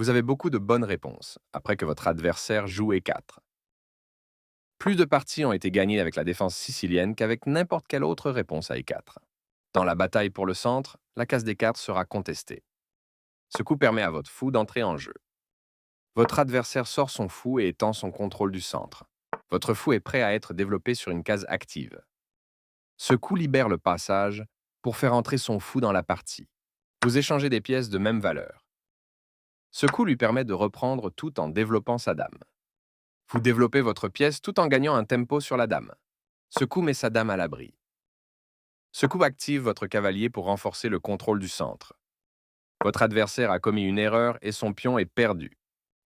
Vous avez beaucoup de bonnes réponses après que votre adversaire joue E4. Plus de parties ont été gagnées avec la défense sicilienne qu'avec n'importe quelle autre réponse à E4. Dans la bataille pour le centre, la case des cartes sera contestée. Ce coup permet à votre fou d'entrer en jeu. Votre adversaire sort son fou et étend son contrôle du centre. Votre fou est prêt à être développé sur une case active. Ce coup libère le passage pour faire entrer son fou dans la partie. Vous échangez des pièces de même valeur. Ce coup lui permet de reprendre tout en développant sa dame. Vous développez votre pièce tout en gagnant un tempo sur la dame. Ce coup met sa dame à l'abri. Ce coup active votre cavalier pour renforcer le contrôle du centre. Votre adversaire a commis une erreur et son pion est perdu.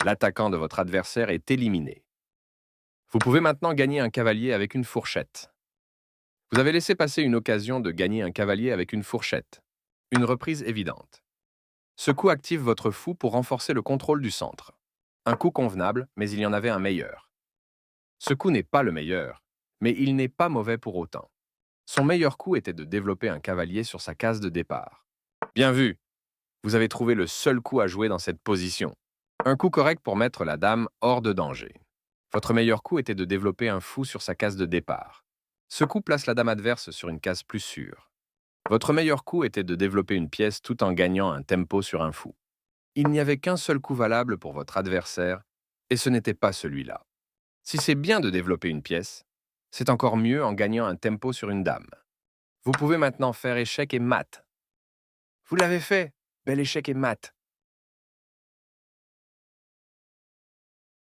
L'attaquant de votre adversaire est éliminé. Vous pouvez maintenant gagner un cavalier avec une fourchette. Vous avez laissé passer une occasion de gagner un cavalier avec une fourchette. Une reprise évidente. Ce coup active votre fou pour renforcer le contrôle du centre. Un coup convenable, mais il y en avait un meilleur. Ce coup n'est pas le meilleur, mais il n'est pas mauvais pour autant. Son meilleur coup était de développer un cavalier sur sa case de départ. Bien vu! Vous avez trouvé le seul coup à jouer dans cette position. Un coup correct pour mettre la dame hors de danger. Votre meilleur coup était de développer un fou sur sa case de départ. Ce coup place la dame adverse sur une case plus sûre. Votre meilleur coup était de développer une pièce tout en gagnant un tempo sur un fou. Il n'y avait qu'un seul coup valable pour votre adversaire, et ce n'était pas celui-là. Si c'est bien de développer une pièce, c'est encore mieux en gagnant un tempo sur une dame. Vous pouvez maintenant faire échec et mat. Vous l'avez fait! Bel échec et mat.